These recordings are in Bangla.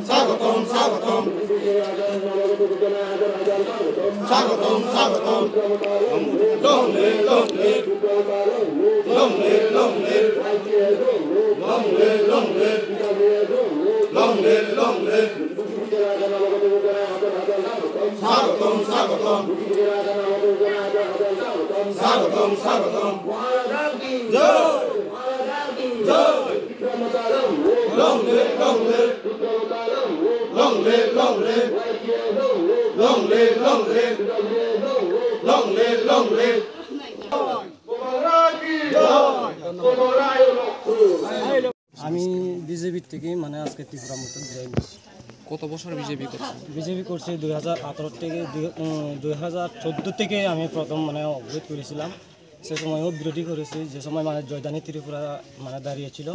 স্বাগতম স্বাগতম স্বাগতম স্বাগতম লংলে লংলে লংলে লংলে লংলে লংলে লংলে লংলে স্বাগতম স্বাগতম স্বাগতম স্বাগতম জয় জয় লংলে লংলে লংলে লংলে লংলে লংলে লংলে লংলে আমি বিজেপি থেকে মানে আজকে ত্রিপুরা মতন জয়েন করছি। কত বছর বিজেপি করছে? বিজেপি করছি 2018 থেকে 2014 থেকে আমি প্রথম মানে অবরোধ করেছিলাম। সে সময়ও বিরোধী করেছি, যে সময় মানে জয়দানি ত্রিপুরা মানে দাঁড়িয়েছিল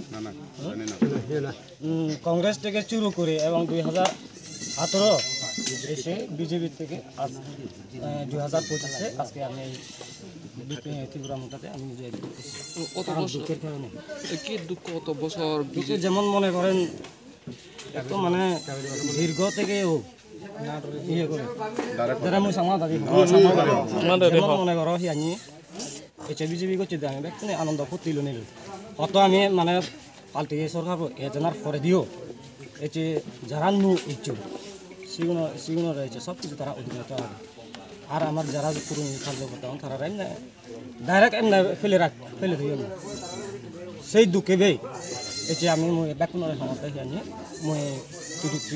কংগ্রেস থেকে শুরু করে, এবং 2018 এসে বিজেপি থেকে 2025-এ আজকে আমি ত্রিপুরা মোটাতে আমি জয়েন করতেছি। কত বছর দুঃখের কারণে কি দুঃখ? কত বছর যেমন মনে করেন এত মানে দীর্ঘ থেকে ইয়ে করে যারা মুই সামা দাবি যেমন মনে করো সি আনি এটা বিজেপি করছে আমি ব্যক্তি আনন্দ ফুর্তি নিল অত আমি মানে পাল্টি সরকার এজনার পরে দিও এটি যারা নু ইচ্ছু সিগুনো রয়েছে সব কিছু তারা অধীনত হবে। আর আমার যারা পুরনো কার্যকর্তা তারা ডাইরেক্ট ফেলে দিও না সেই দুঃখে বে এটি আমি ব্যাকুণের সমস্যা আনি মই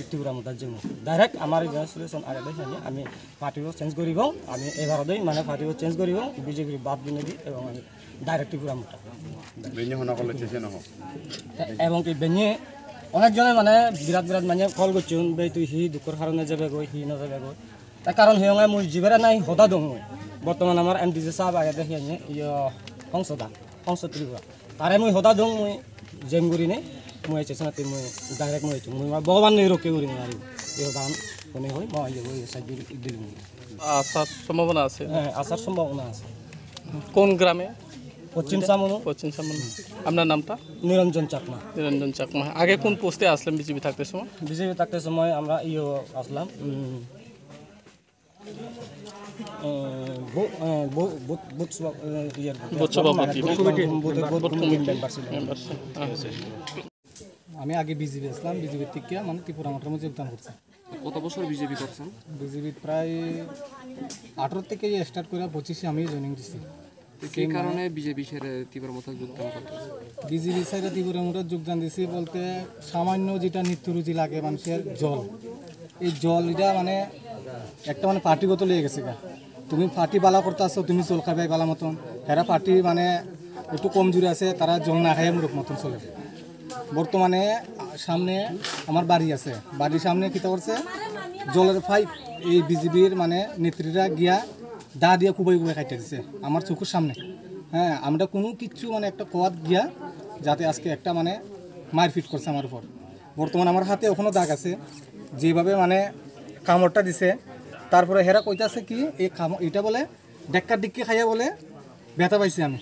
ত্রিপুরা মতার জন্য ডাইরেক্ট আমার ইনস্টলেশন আগে দেখে আনি আমি পার্টিও চেঞ্জ করব। আমি এবারতেই মানে পার্টিও চেঞ্জ করব, বিজেপির বাদ দিনে দিই এবং আমি ডাইরেক্ট ত্রিপুরা মতা এবং কি বেনিয়ে অনেকজনে মানে বিরাট বিরাট মানে কল করছুন বে তুই হি দুঃখের কারণে যাবে গই হি নাযাবে গই তার কারণ হিয়ঙে মোৰ জীবরা নাই হতা দং বর্তমান আমার এমডিজি সাহেব আগে দেখি আনি সংসদ ত্রিপুরা তারে মই হতা দং মই জেমগুড়ি নেই মই চেষ্টাতে মই ডাইরেক্ট মই মই ভগবান নেই রক্ষে করি মারি এই হতান মনে হয় মই দিল আসার সম্ভাবনা আছে? হ্যাঁ, আসার সম্ভাবনা আছে। কোন গ্রামে? পশ্চিম সামনো। পশ্চিম সামনো। আপনার নামটা? নিরঞ্জন চাকমা। নিরঞ্জন চাকমা। আগে কোন পোস্টে আসলেন বিজেপি থাকতে সময়? বিজেপি থাকতে সময় আমরা আসলাম আমি আগে বিজেপি আসলাম, বিজেপি থেকে মানে ত্রিপুরা মোটর মধ্যে যোগদান করছি। কত বছর বিজেপি করছেন? বিজেপি প্রায় 18 থেকে স্টার্ট করে 25-এ আমি জয়েনিং দিচ্ছি। কি কারণে বিজেপি ছেড়ে ত্রিপুরা মোটর যোগদান করতে? বিজেপি ছেড়ে ত্রিপুরা মোটর যোগদান দিচ্ছি বলতে সামান্য যেটা নিত্যরুচি লাগে মানুষের জল, এই জল এটা মানে একটা মানে পার্টিগত লেগে গেছে গা। তুমি পার্টি বালা করতে আসছো, তুমি জল খাবে বালা মতন, হেরা পার্টি মানে একটু কমজোরি আছে, তারা জল না খায় মূরখ মতন চলে। বর্তমানে সামনে আমার বাড়ি আছে, বাড়ির সামনে কী করছে জলের পাইপ এই বিজেপির মানে নেত্রীরা গিয়া দা দিয়ে কুবাই কুবাই খাইতে দিচ্ছে আমার চোখের সামনে। হ্যাঁ, আমরা কোনো কিছু মানে একটা কোয়াদ গিয়া যাতে আজকে একটা মানে মারপিট করছে আমার উপর। বর্তমানে আমার হাতে ওখানে দাগ আছে, যেভাবে মানে কামড়টা দিছে। তারপরে হেরা কইতাছে কি এটা বলে ডেক্কার ডিক্কি খাইয়া বলে ব্যথা পাইছি আমি,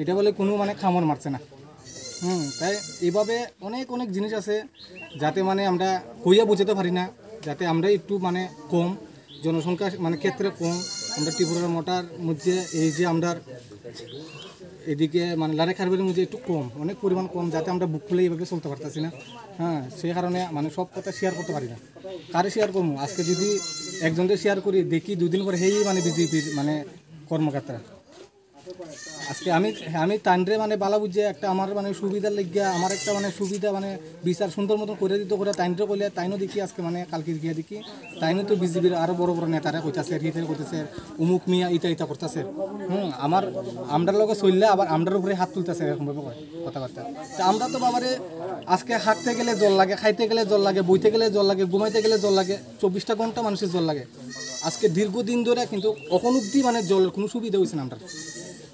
এটা বলে কোনো মানে কামড় মারছে না। তাই এইভাবে অনেক অনেক জিনিস আছে যাতে মানে আমরা কইয়া বুঝাতে পারি না, যাতে আমরা একটু মানে কম জনসংখ্যা মানে ক্ষেত্রে কম, আমরা ত্রিপুরার মোটার মধ্যে এই যে আমরা এদিকে মানে লারে খারবের মধ্যে একটু কম, অনেক পরিমাণ কম, যাতে আমরা বুক খুলে এইভাবে চলতে পারতেছি না। হ্যাঁ, সেই কারণে মানে সব কথা শেয়ার করতে পারি না। কারে শেয়ার করবো? আজকে যদি একজনকে শেয়ার করি দেখি 2 দিন পরে হেই মানে বিজেপির মানে কর্মকর্তা। আজকে আমি তান্ডে মানে বালা বুঝে একটা আমার মানে সুবিধার লাগিয়া আমার একটা মানে সুবিধা মানে বিচার সুন্দর মতন করে দিত করে তাইনরে কইলে তাইনও দেখি আজকে মানে কালকে গিয়ে দেখি তাইনও তো বিজেপির আরও বড় বড় নেতারা কইতাছে, হিতে করতেছে, উমুক মিয়া ইটা করতেছে। আমরার লগে চললে আবার আমরার উপরে হাত তুলতেছে, এরকমভাবে কথাবার্তা। তা আমরা তো বাবারে আজকে হাঁটতে গেলে জল লাগে, খাইতে গেলে জল লাগে, বইতে গেলে জল লাগে, ঘুমাইতে গেলে জল লাগে, 24টা ঘন্টা মানুষের জল লাগে। আজকে দীর্ঘদিন ধরে কিন্তু কখন অব্দি মানে জলের কোনো সুবিধা হয়েছে না।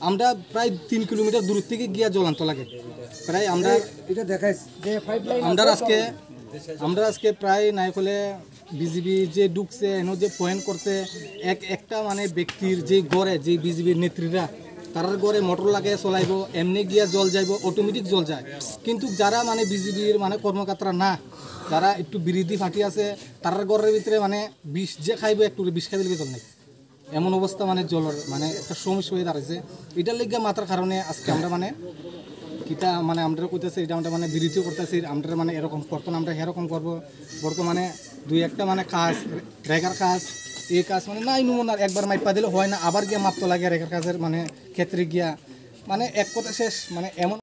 আমরা প্রায় 3 কিলোমিটার দূর থেকে গিয়া জল আনতে লাগে। প্রায় আমরা এটা দেখাই আমরা আজকে প্রায় নাই হলে বিজেপি যে ঢুকছে এনে যে পয়েন্ট করছে একটা মানে ব্যক্তির যে গড়ে যে বিজেপির নেত্রীরা তারার ঘরে মোটর লাগে চলাইব, এমনি গিয়া জল যাইব, অটোমেটিক জল যায়। কিন্তু যারা মানে বিজেপির মানে কর্মকর্তারা না, যারা একটু বিরোধী পার্টি আছে, তারার ঘরের ভিতরে মানে বিষ যে খাইব একটু বিষ খাইবে জল নেই, এমন অবস্থা মানে জলের মানে একটা সমস্যা হয়ে দাঁড়াইছে। এটার লেগে মাত্রার কারণে আজকে আমরা মানে কিতা মানে আমরা কইতেছে এটা আমরা মানে বিরোধিও করতেছি, আমরা মানে এরকম করতো না, আমরা এরকম করবো। বর্তমানে দুই একটা মানে কাজ রেগার কাজ, এই কাজ মানে নাই নমুনার একবার মাইপা দিলে হয় না, আবার গিয়া মাপতো লাগে রেগার কাজের মানে ক্ষেত্রে গিয়া মানে এক কথা শেষ মানে এমন